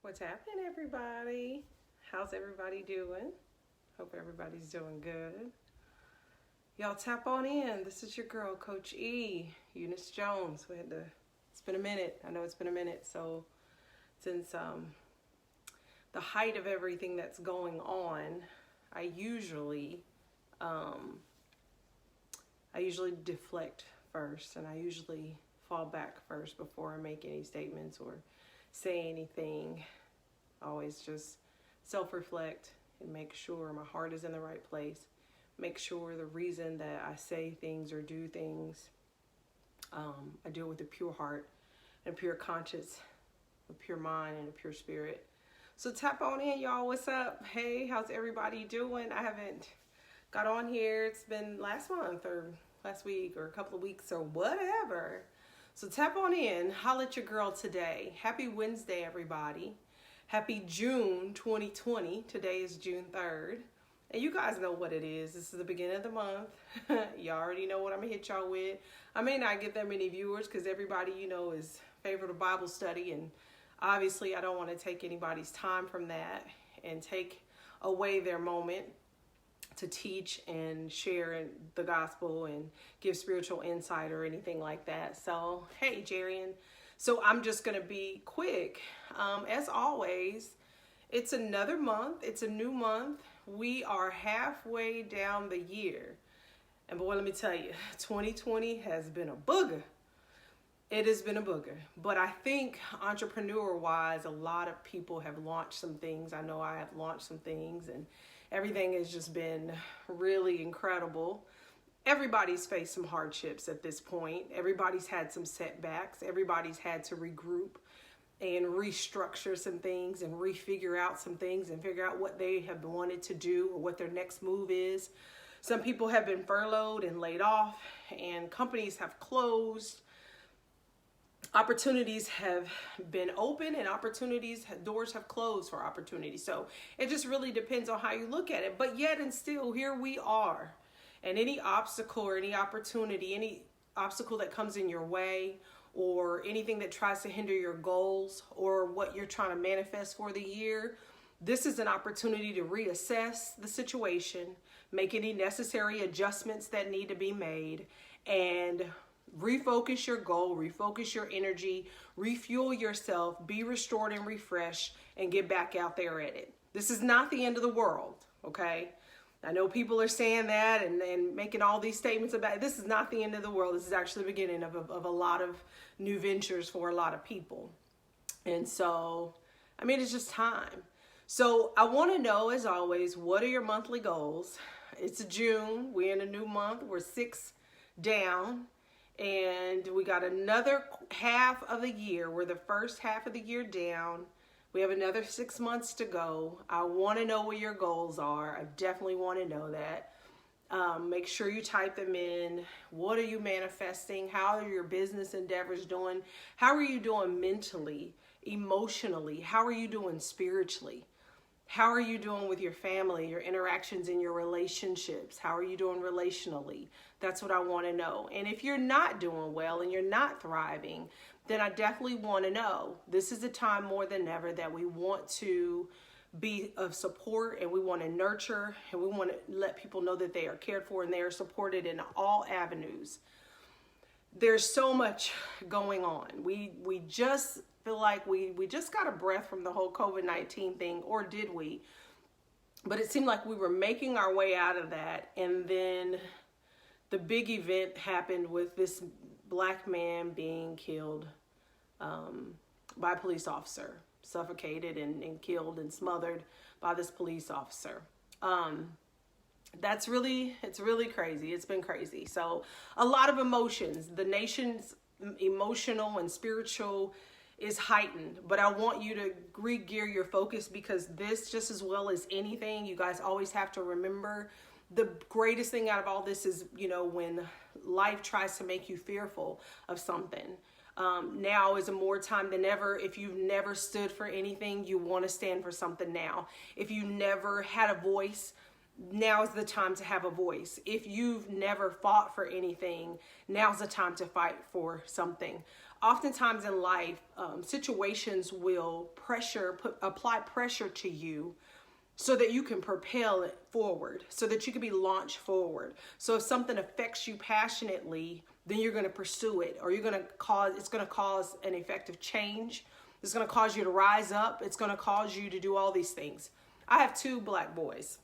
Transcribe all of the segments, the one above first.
What's happening, everybody? How's everybody doing? Hope everybody's doing good. Y'all tap on in. This is your girl, Coach E, Eunice Jones. It's been a minute. I know it's been a minute. So since the height of everything that's going on, I usually deflect first, and I usually fall back first before I make any statements or say anything. Always just self-reflect and make sure my heart is in the right place. Make sure the reason that I say things or do things, I do it with a pure heart and a pure conscience, a pure mind and a pure spirit. So tap on in, y'all. What's up? Hey, how's everybody doing? I haven't got on here. It's been last month or last week or a couple of weeks or whatever. So tap on in. Holla at your girl today. Happy Wednesday, everybody. Happy June 2020. Today is June 3rd. And you guys know what it is. This is the beginning of the month. Y'all already know what I'm going to hit y'all with. I may not get that many viewers because everybody, is favorite of Bible study. And obviously, I don't want to take anybody's time from that and take away their moment to teach and share the gospel and give spiritual insight or anything like that. So, hey, Jarian. So I'm just going to be quick. As always, it's another month. It's a new month. We are halfway down the year. And boy, let me tell you, 2020 has been a booger. It has been a booger. But I think entrepreneur-wise, a lot of people have launched some things. I know I have launched some things, and everything has just been really incredible. Everybody's faced some hardships at this point. Everybody's had some setbacks. Everybody's had to regroup and restructure some things and refigure out some things and figure out what they have wanted to do or what their next move is. Some people have been furloughed and laid off, and companies have closed. Opportunities have been open, and doors have closed for opportunities. So it just really depends on how you look at it. But yet and still, here we are. And any obstacle or any opportunity, any obstacle that comes in your way, or anything that tries to hinder your goals or what you're trying to manifest for the year, this is an opportunity to reassess the situation, make any necessary adjustments that need to be made, and refocus your goal, refocus your energy, refuel yourself, be restored and refreshed, and get back out there at it. This is not the end of the world, okay? I know people are saying that and making all these statements about it. This is not the end of the world. This is actually the beginning of a lot of new ventures for a lot of people. And so, it's just time. So I want to know, as always, what are your monthly goals? It's June. We're in a new month. We're 6 down. And we got another half of the year. We're the first half of the year down. We have another 6 months to go. I want to know what your goals are. I definitely want to know that. Make sure you type them in. What are you manifesting? How are your business endeavors doing? How are you doing mentally, emotionally? How are you doing spiritually? How are you doing with your family, your interactions in your relationships? How are you doing relationally? That's what I want to know. And if you're not doing well and you're not thriving, then I definitely want to know. This is a time more than ever that we want to be of support, and we want to nurture, and we want to let people know that they are cared for and they are supported in all avenues. There's so much going on. We just feel like we just got a breath from the whole COVID-19 thing, or did we? But it seemed like we were making our way out of that, and then the big event happened with this black man being killed by a police officer, suffocated and killed and smothered by this police officer. It's really crazy. It's been crazy. So a lot of emotions. The nation's emotional and spiritual is heightened, but I want you to re-gear your focus, because this, just as well as anything, you guys always have to remember, the greatest thing out of all this is, when life tries to make you fearful of something. Now is a more time than ever. If you've never stood for anything, you want to stand for something now. If you never had a voice, now is the time to have a voice. If you've never fought for anything, now's the time to fight for something. oftentimes in life, situations will apply pressure to you so that you can propel it forward, so that you can be launched forward. So if something affects you passionately, then you're going to pursue it, or it's going to cause an effective change. It's going to cause you to rise up. It's going to cause you to do all these things. I have 2 black boys.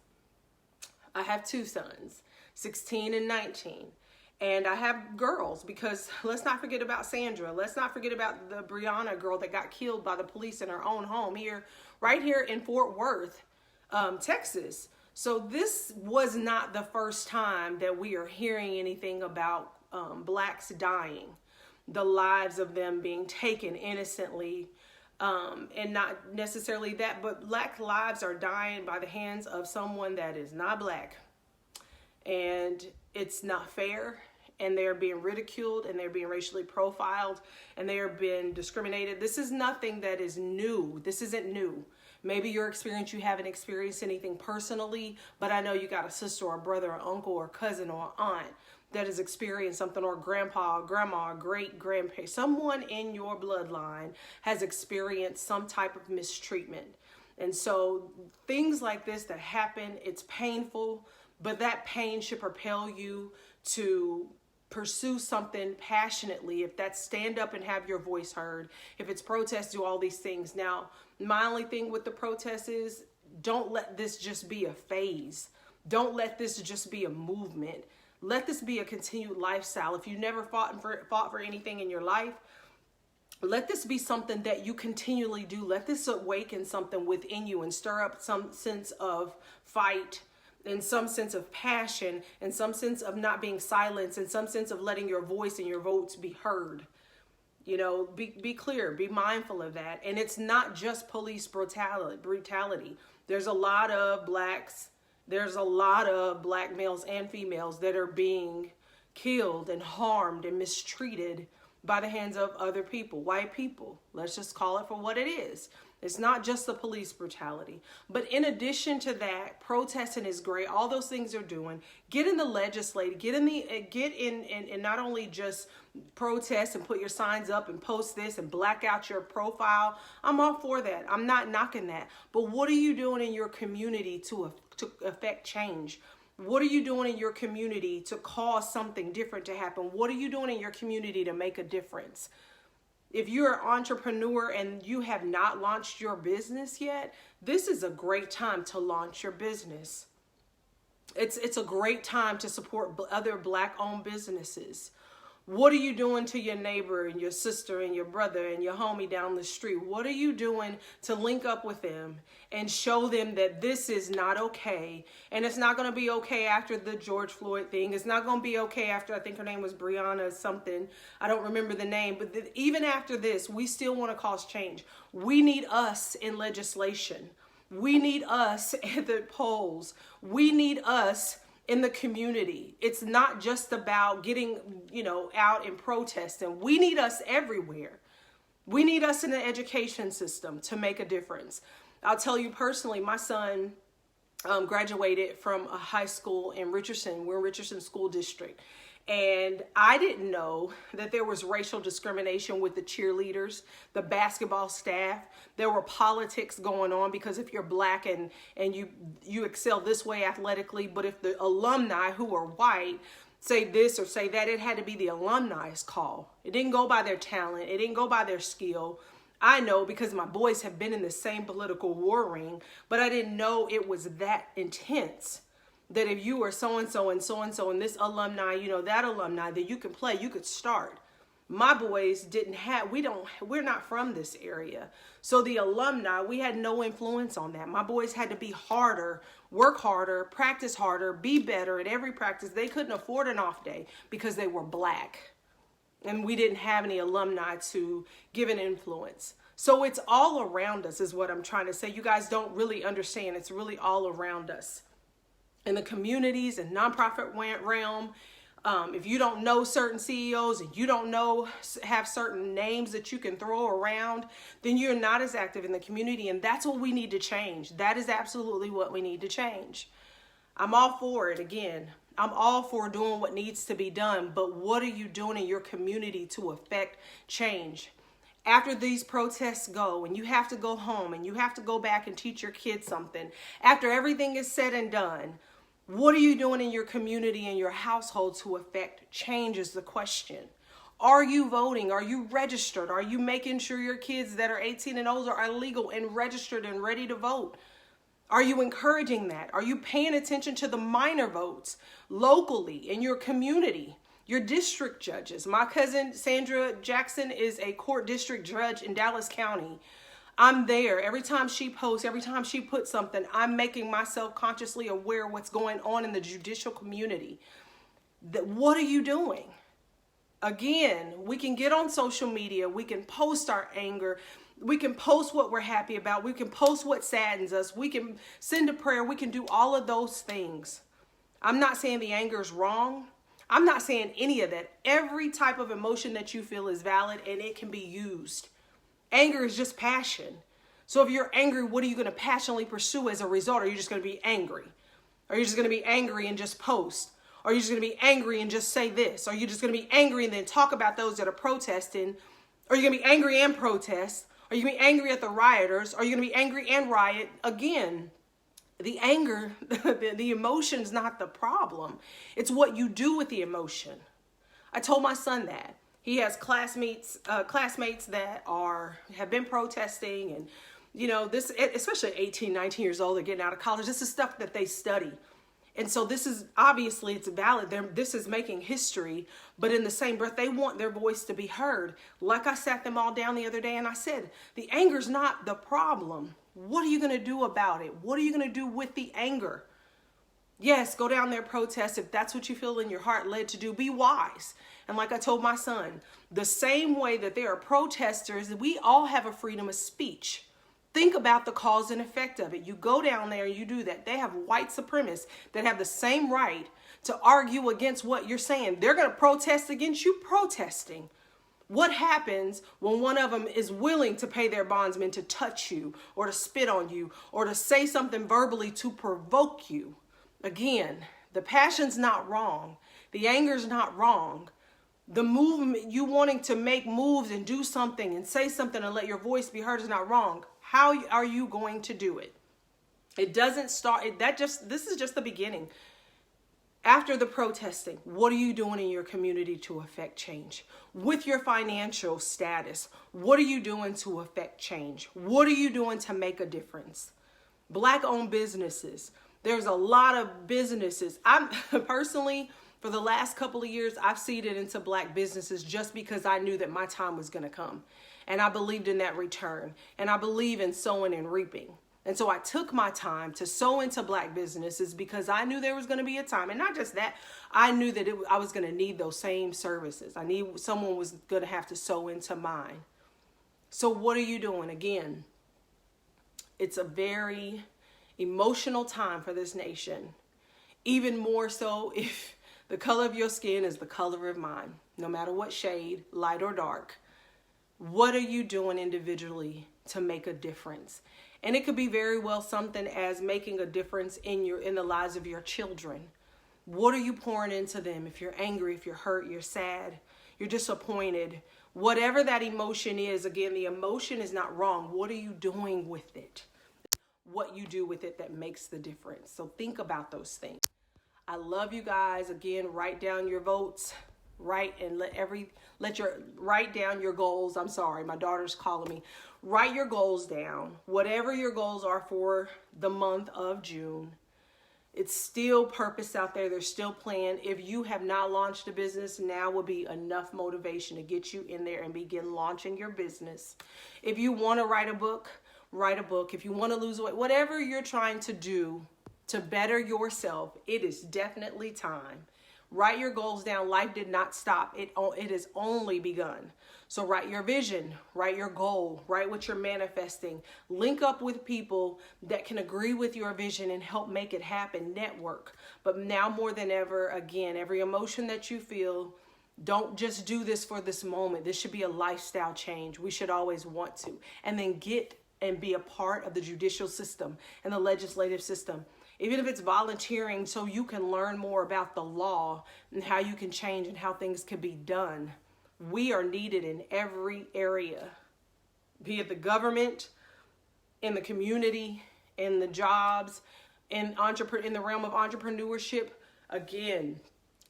I have 2 sons, 16 and 19. And I have girls, because let's not forget about Sandra. Let's not forget about the Breonna girl that got killed by the police in her own home right here in Fort Worth, Texas. So this was not the first time that we are hearing anything about blacks dying, the lives of them being taken innocently, and not necessarily that, but black lives are dying by the hands of someone that is not black. And it's not fair, and they're being ridiculed, and they're being racially profiled, and they are being discriminated. This is nothing that is new. This isn't new. Maybe your experience, you haven't experienced anything personally, but I know you got a sister or a brother or uncle or cousin or aunt that has experienced something, or grandpa, or grandma, or great-grandparent. Someone in your bloodline has experienced some type of mistreatment. And so things like this that happen, it's painful, but that pain should propel you to pursue something passionately. If that's stand up and have your voice heard, if it's protest, do all these things. Now, my only thing with the protest is, don't let this just be a phase. Don't let this just be a movement. Let this be a continued lifestyle. If you never fought for anything in your life, let this be something that you continually do. Let this awaken something within you and stir up some sense of fight, and some sense of passion, and some sense of not being silenced, and some sense of letting your voice and your votes be heard. You know, be clear, be mindful of that. And it's not just police brutality. There's a lot of blacks, there's a lot of black males and females that are being killed and harmed and mistreated by the hands of other people, white people. Let's just call it for what it is. It's not just the police brutality. But in addition to that, protesting is great. All those things are doing. Get in the legislature. Get in and not only just protest and put your signs up and post this and black out your profile. I'm all for that. I'm not knocking that. But what are you doing in your community to affect change? What are you doing in your community to cause something different to happen? What are you doing in your community to make a difference? If you're an entrepreneur and you have not launched your business yet, this is a great time to launch your business. It's a great time to support other black-owned businesses. What are you doing to your neighbor and your sister and your brother and your homie down the street? What are you doing to link up with them and show them that this is not okay? And it's not going to be okay after the George Floyd thing. It's not going to be okay after, I think her name was Breonna something. I don't remember the name. But even after this, we still want to cause change. We need us in legislation. We need us at the polls. We need us in the community. It's not just about getting, out and protesting. We need us everywhere. We need us in the education system to make a difference. I'll tell you personally, my son graduated from a high school in Richardson. We're in Richardson School District. And I didn't know that there was racial discrimination with the cheerleaders, the basketball staff. There were politics going on because if you're black and you excel this way athletically, but if the alumni who are white say this or say that, it had to be the alumni's call. It didn't go by their talent. It didn't go by their skill. I know because my boys have been in the same political war ring, but I didn't know it was that intense. That if you are so-and-so and so-and-so and this alumni, that alumni, that you can play, you could start. My boys we're not from this area. So the alumni, we had no influence on that. My boys had to be harder, work harder, practice harder, be better at every practice. They couldn't afford an off day because they were black. And we didn't have any alumni to give an influence. So it's all around us is what I'm trying to say. You guys don't really understand. It's really all around us. In the communities and nonprofit realm, if you don't know certain CEOs and you don't have certain names that you can throw around, then you're not as active in the community. And that's what we need to change. That is absolutely what we need to change. I'm all for it. Again, I'm all for doing what needs to be done, but what are you doing in your community to affect change? After these protests go and you have to go home and you have to go back and teach your kids something, after everything is said and done, what are you doing in your community and your household to affect change is the question. Are you voting? Are you registered? Are you making sure your kids that are 18 and older are legal and registered and ready to vote? Are you encouraging that? Are you paying attention to the minor votes locally in your community? Your district judges. My cousin Sandra Jackson is a court district judge in Dallas County. I'm there. Every time she posts, every time she puts something, I'm making myself consciously aware of what's going on in the judicial community. What are you doing? Again, we can get on social media. We can post our anger. We can post what we're happy about. We can post what saddens us. We can send a prayer. We can do all of those things. I'm not saying the anger is wrong. I'm not saying any of that. Every type of emotion that you feel is valid and it can be used. Anger is just passion. So if you're angry, what are you going to passionately pursue as a result? Are you just going to be angry? Are you just going to be angry and just post? Are you just going to be angry and just say this? Are you just going to be angry and then talk about those that are protesting? Are you going to be angry and protest? Are you going to be angry at the rioters? Are you going to be angry and riot? Again, the anger, the emotion is not the problem. It's what you do with the emotion. I told my son that. He has classmates that have been protesting, and this, especially 18, 19 years old, they're getting out of college. This is stuff that they study. And so this is, obviously it's valid. This is making history, but in the same breath, they want their voice to be heard. Like I sat them all down the other day and I said, the anger's not the problem. What are you going to do about it? What are you going to do with the anger? Yes, go down there, protest. If that's what you feel in your heart led to do, be wise. And like I told my son, the same way that there are protesters, we all have a freedom of speech. Think about the cause and effect of it. You go down there and you do that. They have white supremacists that have the same right to argue against what you're saying. They're going to protest against you protesting. What happens when one of them is willing to pay their bondsman to touch you or to spit on you or to say something verbally to provoke you? Again, the passion's not wrong. The anger's not wrong. The movement, you wanting to make moves and do something and say something and let your voice be heard is not wrong. How are you going to do it? It doesn't start, this is just the beginning. After the protesting, what are you doing in your community to affect change? With your financial status, what are you doing to affect change? What are you doing to make a difference? Black-owned businesses. There's a lot of businesses. I'm personally, for the last couple of years, I've seeded into Black businesses just because I knew that my time was going to come. And I believed in that return. And I believe in sowing and reaping. And so I took my time to sow into Black businesses because I knew there was going to be a time. And not just that, I knew that I was going to need those same services. Someone was going to have to sow into mine. So what are you doing? Again, it's a very emotional time for this nation. Even more so if the color of your skin is the color of mine, no matter what shade, light or dark. What are you doing individually to make a difference? And it could be very well something as making a difference in the lives of your children. What are you pouring into them? If you're angry, if you're hurt, you're sad, you're disappointed, whatever that emotion is, again, the emotion is not wrong. What are you doing with it? What you do with it that makes the difference. So think about those things. I love you guys. Again, write down your votes. Write down your goals. I'm sorry, my daughter's calling me. Write your goals down. Whatever your goals are for the month of June. It's still purpose out there. There's still plan. If you have not launched a business, now will be enough motivation to get you in there and begin launching your business. If you want to write a book, write a book. If you want to lose weight, whatever you're trying to do to better yourself, it is definitely time. Write your goals down. Life did not stop. It has only begun. So write your vision, write your goal, write what you're manifesting. Link up with people that can agree with your vision and help make it happen. Network. But now more than ever, again, every emotion that you feel, don't just do this for this moment. This should be a lifestyle change. We should always want to. And then get and be a part of the judicial system and the legislative system. even if it's volunteering so you can learn more about the law and how you can change and how things can be done. We are needed in every area, be it the government, in the community, in the jobs, in the realm of entrepreneurship. Again,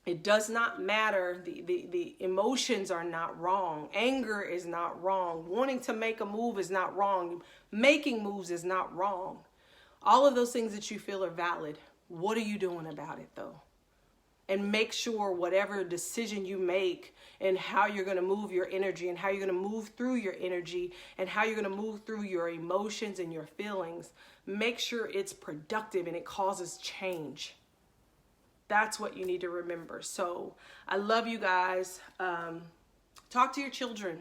it does not matter. The emotions are not wrong. Anger is not wrong. Wanting to make a move is not wrong. Making moves is not wrong. All of those things that you feel are valid. What are you doing about it though? And make sure whatever decision you make and how you're going to move your energy and how you're going to move through your energy and how you're going to move through your emotions and your feelings, make sure it's productive and it causes change. That's what you need to remember. So I love you guys. Talk to your children.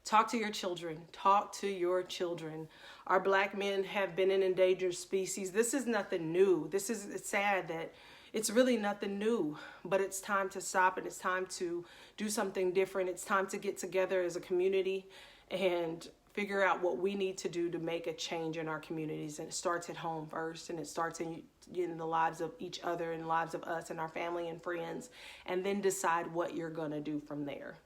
Talk to your children. Talk to your children. Our Black men have been an endangered species. This is nothing new. It's sad that it's really nothing new, but it's time to stop and it's time to do something different. It's time to get together as a community and figure out what we need to do to make a change in our communities. And it starts at home first, and it starts in the lives of each other and the lives of us and our family and friends, and then decide what you're going to do from there.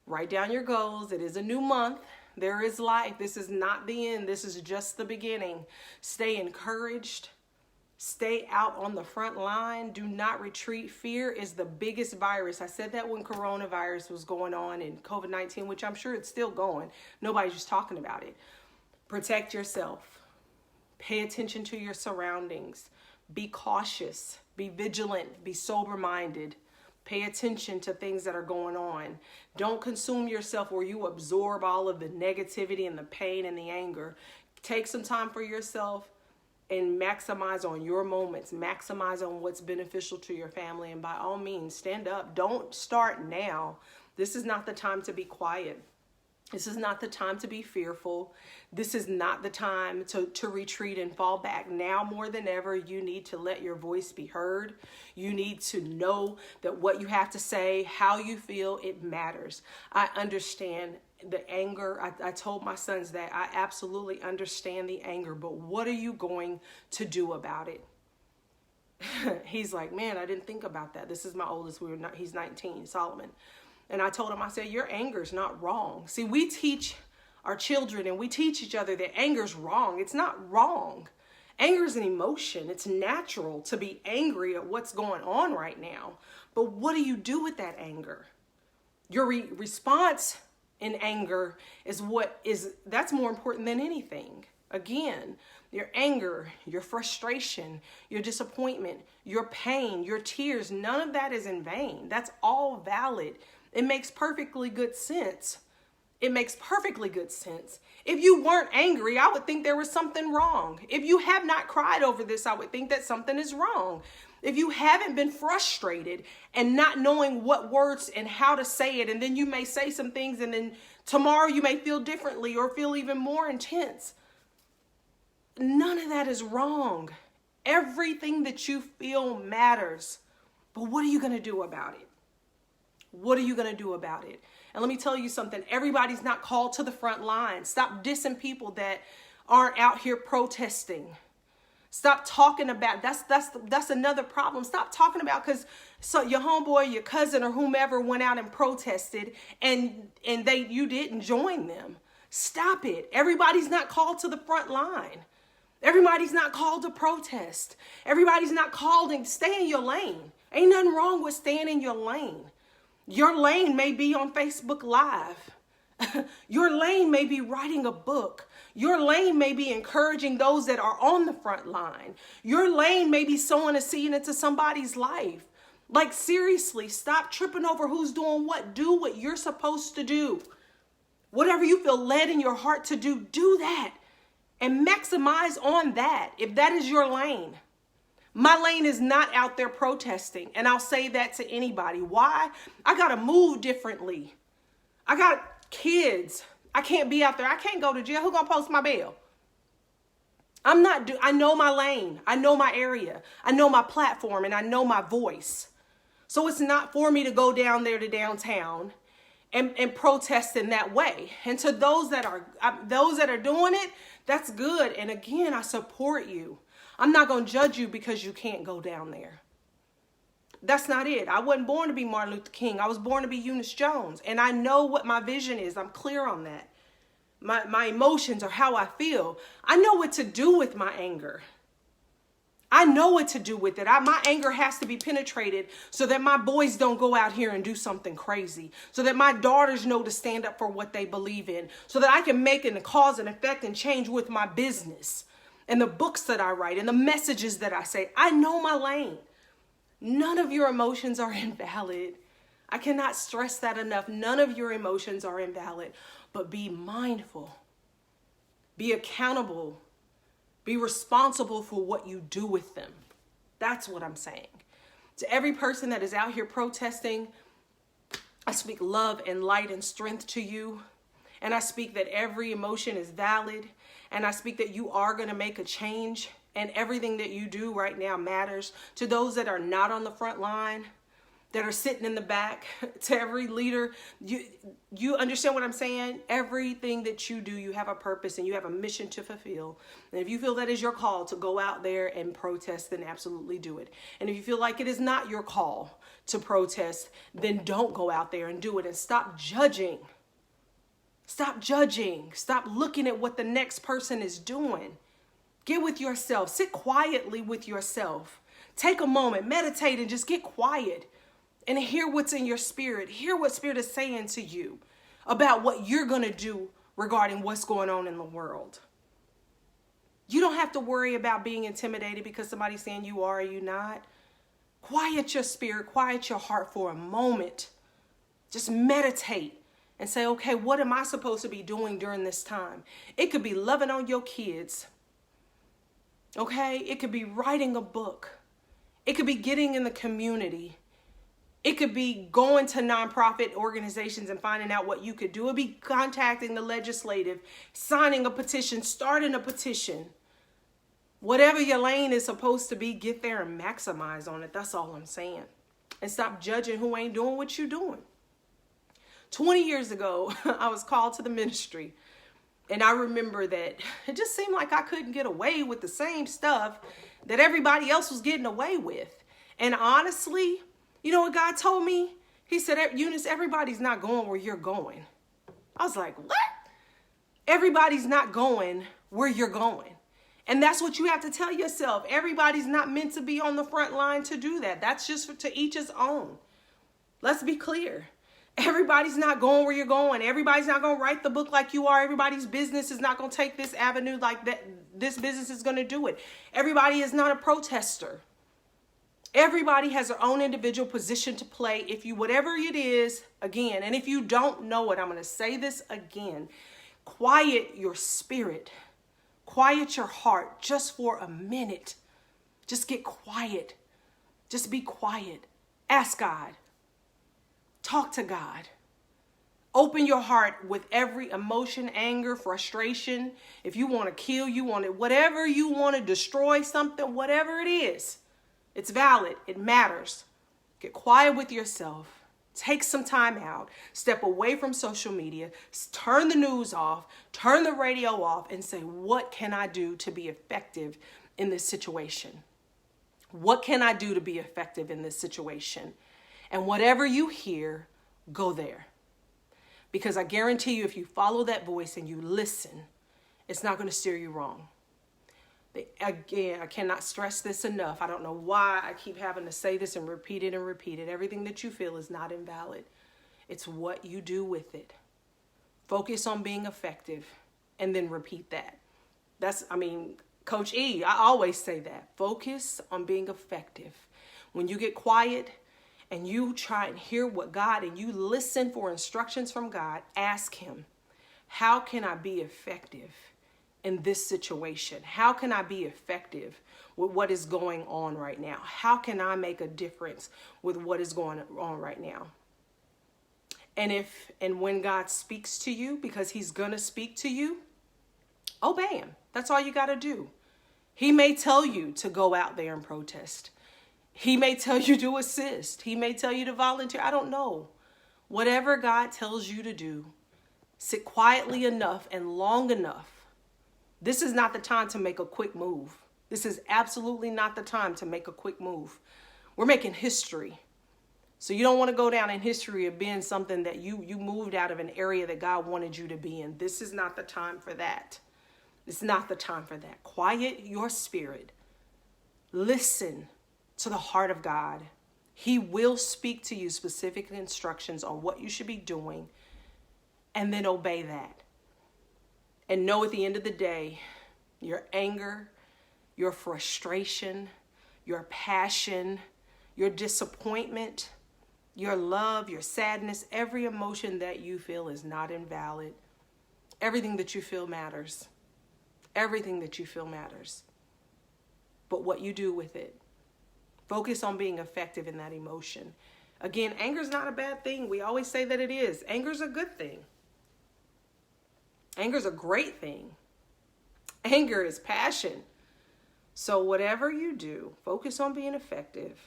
Write down your goals. It is a new month. There is life. This is not the end. This is just the beginning. Stay encouraged. Stay out on the front line. Do not retreat. Fear is the biggest virus. I said that when coronavirus was going on and COVID-19, which I'm sure it's still going. Nobody's just talking about it. Protect yourself. Pay attention to your surroundings. Be cautious. Be vigilant. Be sober-minded. Pay attention to things that are going on. Don't consume yourself where you absorb all of the negativity and the pain and the anger. Take some time for yourself and maximize on your moments. Maximize on what's beneficial to your family. And by all means, stand up. Don't start now. This is not the time to be quiet. This is not the time to be fearful. This is not the time to retreat and fall back. Now more than ever, you need to let your voice be heard. You need to know that what you have to say, how you feel, it matters. I understand the anger. I told my sons that I absolutely understand the anger, but what are you going to do about it? He's like, man, I didn't think about that. This is my oldest. He's 19, Solomon. And I told him, I said, your anger is not wrong. See, we teach our children and we teach each other that anger is wrong. It's not wrong. Anger is an emotion. It's natural to be angry at what's going on right now. But what do you do with that anger? Your response in anger that's more important than anything. Again, your anger, your frustration, your disappointment, your pain, your tears, none of that is in vain. That's all valid. It makes perfectly good sense. It makes perfectly good sense. If you weren't angry, I would think there was something wrong. If you have not cried over this, I would think that something is wrong. If you haven't been frustrated and not knowing what words and how to say it, and then you may say some things and then tomorrow you may feel differently or feel even more intense. None of that is wrong. Everything that you feel matters. But what are you going to do about it? What are you going to do about it? And let me tell you something. Everybody's not called to the front line. Stop dissing people that aren't out here protesting. Stop talking about, that's another problem. Stop talking about, because your homeboy, your cousin, or whomever went out and protested and you didn't join them. Stop it. Everybody's not called to the front line. Everybody's not called to protest. Everybody's not called to stay in your lane. Ain't nothing wrong with staying in your lane. Your lane may be on Facebook Live. Your lane may be writing a book. Your lane may be encouraging those that are on the front line. Your lane may be sowing a seed into somebody's life. Like, seriously, stop tripping over who's doing what. Do what you're supposed to do. Whatever you feel led in your heart to do, do that. And maximize on that, if that is your lane. My lane is not out there protesting. And I'll say that to anybody. Why? I got to move differently. I got kids. I can't be out there. I can't go to jail. Who gonna post my bail? I know my lane. I know my area. I know my platform, and I know my voice. So it's not for me to go down there to downtown and protest in that way. And to those that are doing it, that's good. And again, I support you. I'm not going to judge you because you can't go down there. That's not it. I wasn't born to be Martin Luther King. I was born to be Eunice Jones. And I know what my vision is. I'm clear on that. My emotions are how I feel. I know what to do with my anger. I know what to do with it. My anger has to be penetrated so that my boys don't go out here and do something crazy. So that my daughters know to stand up for what they believe in. So that I can make a cause and effect and change with my business. And the books that I write and the messages that I say. I know my lane. None of your emotions are invalid. I cannot stress that enough. None of your emotions are invalid. But be mindful. Be accountable. Be responsible for what you do with them. That's what I'm saying. To every person that is out here protesting, I speak love and light and strength to you. And I speak that every emotion is valid. And I speak that you are going to make a change. And everything that you do right now matters. To those that are not on the front line, that are sitting in the back, to every leader, you understand what I'm saying? Everything that you do, you have a purpose and you have a mission to fulfill. And if you feel that is your call to go out there and protest, then absolutely do it. And if you feel like it is not your call to protest, then don't go out there and do it. And stop judging. Stop judging. Stop looking at what the next person is doing. Get with yourself. Sit quietly with yourself. Take a moment, meditate, and just get quiet and hear what's in your spirit. Hear what Spirit is saying to you about what you're going to do regarding what's going on in the world. You don't have to worry about being intimidated because somebody's saying you are or you not. Quiet your spirit, quiet your heart for a moment. Just meditate and say, okay, what am I supposed to be doing during this time? It could be loving on your kids. Okay, it could be writing a book. It could be getting in the community. It could be going to nonprofit organizations and finding out what you could do. It would be contacting the legislative, signing a petition, starting a petition. Whatever your lane is supposed to be, get there and maximize on it. That's all I'm saying. And stop judging who ain't doing what you're doing. 20 years ago, I was called to the ministry. And I remember that it just seemed like I couldn't get away with the same stuff that everybody else was getting away with. And honestly, you know what God told me? He said, Eunice, everybody's not going where you're going. I was like, what? Everybody's not going where you're going. And that's what you have to tell yourself. Everybody's not meant to be on the front line to do that. That's just to each his own. Let's be clear. Everybody's not going where you're going. Everybody's not going to write the book like you are. Everybody's business is not going to take this avenue like that. This business is going to do it. Everybody is not a protester. Everybody has their own individual position to play. If you, whatever it is, again, and if you don't know it, I'm going to say this again. Quiet your spirit. Quiet your heart just for a minute. Just get quiet. Just be quiet. Ask God. Talk to God. Open your heart with every emotion, anger, frustration. If you want to kill, you want it, whatever you want to destroy something, whatever it is, it's valid. It matters. Get quiet with yourself. Take some time out. Step away from social media. Turn the news off. Turn the radio off and say, what can I do to be effective in this situation? What can I do to be effective in this situation? And whatever you hear, go there. Because I guarantee you, if you follow that voice and you listen, it's not going to steer you wrong. Again, I cannot stress this enough. I don't know why I keep having to say this and repeat it and repeat it. Everything that you feel is not invalid. It's what you do with it. Focus on being effective and then repeat that. Coach E, I always say that. Focus on being effective. When you get quiet and you try and hear what God, and you listen for instructions from God, ask him, how can I be effective in this situation? How can I be effective with what is going on right now? How can I make a difference with what is going on right now? And when God speaks to you, because he's going to speak to you, obey him. That's all you got to do. He may tell you to go out there and protest. He may tell you to assist. He may tell you to volunteer. I don't know. Whatever God tells you to do, sit quietly enough and long enough. This is not the time to make a quick move. This is absolutely not the time to make a quick move. We're making history. So you don't want to go down in history of being something that you moved out of an area that God wanted you to be in. This is not the time for that. It's not the time for that. Quiet your spirit. Listen to the heart of God. He will speak to you specific instructions on what you should be doing, and then obey that. And know at the end of the day, your anger, your frustration, your passion, your disappointment, your love, your sadness, every emotion that you feel is not invalid. Everything that you feel matters. Everything that you feel matters. But what you do with it. Focus on being effective in that emotion. Again, anger is not a bad thing. We always say that it is. Anger is a good thing. Anger is a great thing. Anger is passion. So whatever you do, focus on being effective.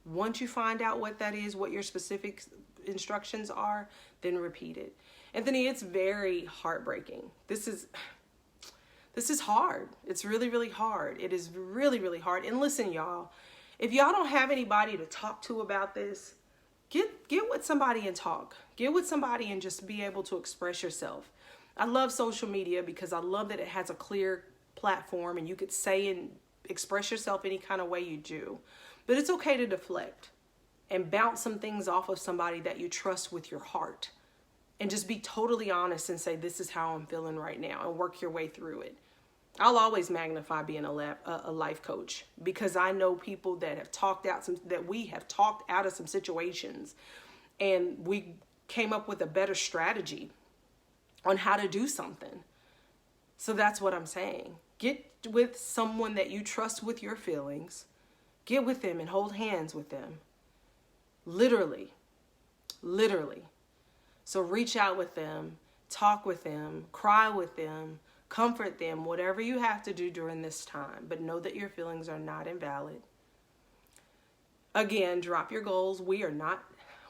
Once you find out what that is, what your specific instructions are, then repeat it. Anthony, it's very heartbreaking. This is hard. It's really, really hard. It is really, really hard. And listen, y'all, if y'all don't have anybody to talk to about this, get with somebody and talk. Get with somebody and just be able to express yourself. I love social media because I love that it has a clear platform and you could say and express yourself any kind of way you do. But it's okay to deflect and bounce some things off of somebody that you trust with your heart. And just be totally honest and say, this is how I'm feeling right now, and work your way through it. I'll always magnify being a life coach because I know people that have we have talked out of some situations, and we came up with a better strategy on how to do something. So that's what I'm saying. Get with someone that you trust with your feelings. Get with them and hold hands with them. Literally. So reach out with them, talk with them, cry with them, comfort them, whatever you have to do during this time. But know that your feelings are not invalid. Again, drop your goals. We're not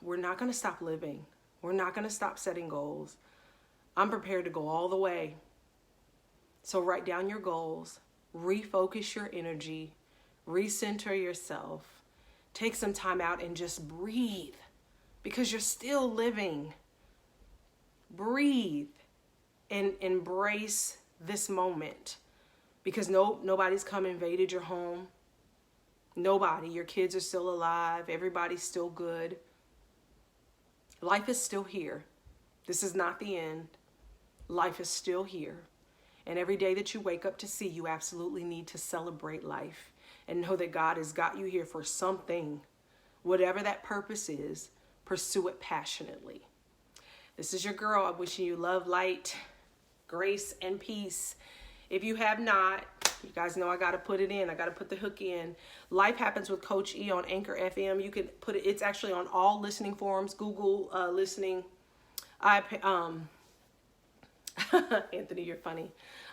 going to stop living. We're not going to stop setting goals. I'm prepared to go all the way. So write down your goals, refocus your energy, recenter yourself, take some time out and just breathe because you're still living. Breathe and embrace this moment because nobody's come invaded your home. Nobody. Your kids are still alive. Everybody's still good. Life is still here. This is not the end. Life is still here. And every day that you wake up to see, you absolutely need to celebrate life and know that God has got you here for something. Whatever that purpose is, pursue it passionately. This is your girl. I'm wishing you love, light, grace, and peace. If you have not, you guys know I got to put it in. I got to put the hook in. Life Happens with Coach E on Anchor FM. You can put it. It's actually on all listening forums. Google listening. Anthony, you're funny.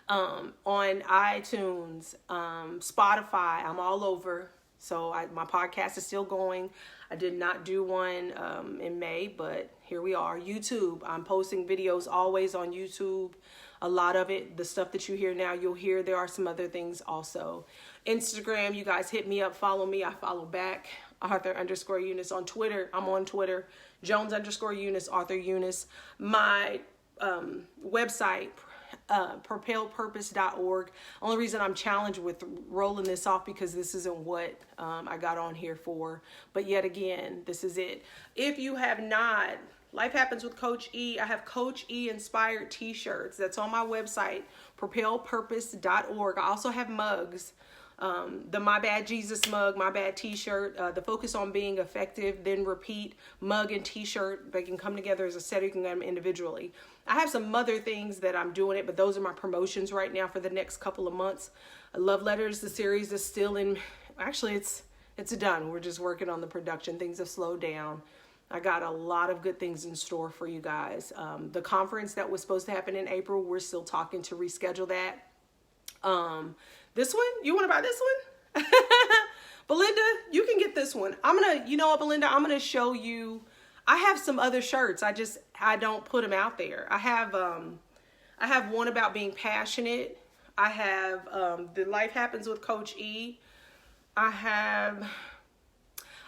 On iTunes, Spotify, I'm all over. So my podcast is still going. I did not do one in May, but here we are. YouTube, I'm posting videos always on YouTube. A lot of it, the stuff that you hear now, you'll hear. There are some other things also. Instagram, you guys hit me up, follow me. I follow back. Arthur_Eunice on Twitter. I'm on Twitter. Jones_Eunice, Arthur Eunice. My website, propelpurpose.org. Only reason I'm challenged with rolling this off because this isn't what I got on here for. But yet again, this is it. If you have not, Life Happens with Coach E. I have Coach E inspired t-shirts. That's on my website, propelpurpose.org. I also have mugs. The My Bad Jesus mug, My Bad t-shirt, the Focus on Being Effective, Then Repeat mug and t-shirt. They can come together as a set, or you can get them individually. I have some other things that I'm doing it, but those are my promotions right now for the next couple of months. Love Letters, the series is still in, actually it's done. We're just working on the production. Things have slowed down. I got a lot of good things in store for you guys. The conference that was supposed to happen in April, we're still talking to reschedule that. This one, you want to buy this one? Belinda, you can get this one. You know what, Belinda, I'm going to show you. I have some other shirts. I don't put them out there. I have one about being passionate. I have the Life Happens with Coach E. I have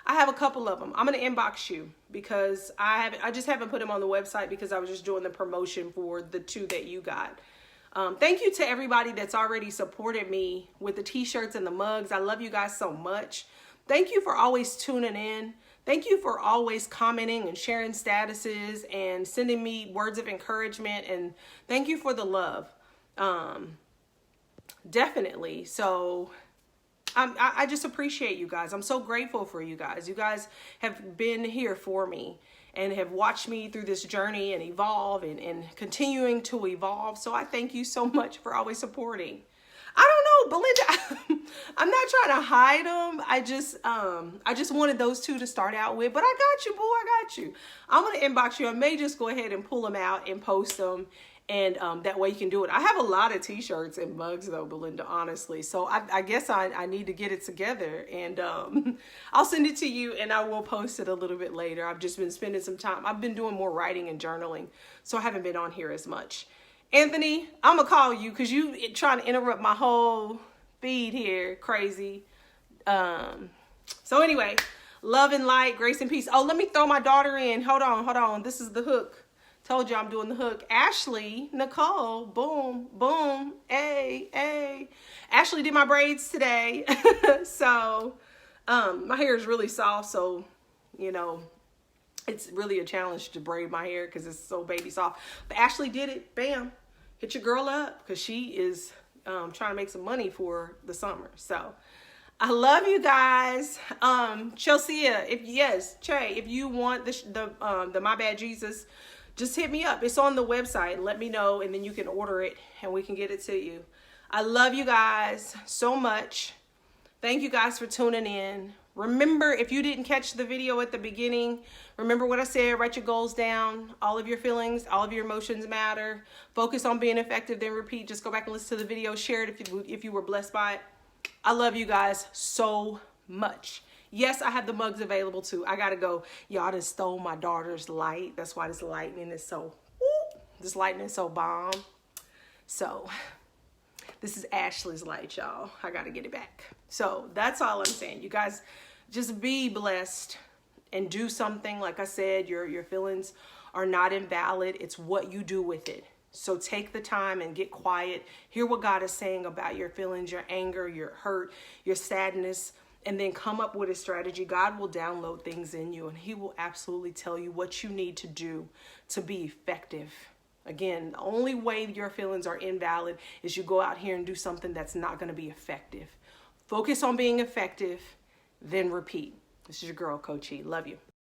a couple of them. I'm going to inbox you because I just haven't put them on the website because I was just doing the promotion for the 2 that you got. Thank you to everybody that's already supported me with the t-shirts and the mugs. I love you guys so much. Thank you for always tuning in. Thank you for always commenting and sharing statuses and sending me words of encouragement. And thank you for the love. Definitely. So I just appreciate you guys. I'm so grateful for you guys. You guys have been here for me and have watched me through this journey and evolve and continuing to evolve. So I thank you so much for always supporting. I don't know, Belinda, I'm not trying to hide them. I just wanted those 2 to start out with, but I got you, boo. I got you. I'm going to inbox you. I may just go ahead and pull them out and post them. And that way you can do it. I have a lot of t-shirts and mugs though, Belinda, honestly. So I guess I need to get it together and I'll send it to you and I will post it a little bit later. I've just been spending some time. I've been doing more writing and journaling. So I haven't been on here as much. Anthony, I'm going to call you because you trying to interrupt my whole feed here. Crazy. So anyway, love and light, grace and peace. Oh, let me throw my daughter in. Hold on. This is the hook. Told you I'm doing the hook. Ashley, Nicole, boom, boom, hey. Ashley did my braids today. So, my hair is really soft. So, you know, it's really a challenge to braid my hair because it's so baby soft. But Ashley did it. Bam. Hit your girl up because she is trying to make some money for the summer. So, I love you guys. Chelsea, if you want the My Bad Jesus, just hit me up. It's on the website. Let me know, and then you can order it, and we can get it to you. I love you guys so much. Thank you guys for tuning in. Remember, if you didn't catch the video at the beginning, remember what I said. Write your goals down. All of your feelings, all of your emotions matter. Focus on being effective, then repeat. Just go back and listen to the video. Share it if you were blessed by it. I love you guys so much. Yes, I have the mugs available too. I gotta go. Y'all done stole my daughter's light. That's why this lightning is so, this lightning is so bomb. So, this is Ashley's light, y'all. I gotta get it back. So, that's all I'm saying. You guys, just be blessed and do something. Like I said, your feelings are not invalid. It's what you do with it. So take the time and get quiet. Hear what God is saying about your feelings, your anger, your hurt, your sadness. And then come up with a strategy. God will download things in you and he will absolutely tell you what you need to do to be effective. Again, the only way your feelings are invalid is you go out here and do something that's not going to be effective. Focus on being effective, then repeat. This is your girl, Coach E. Love you.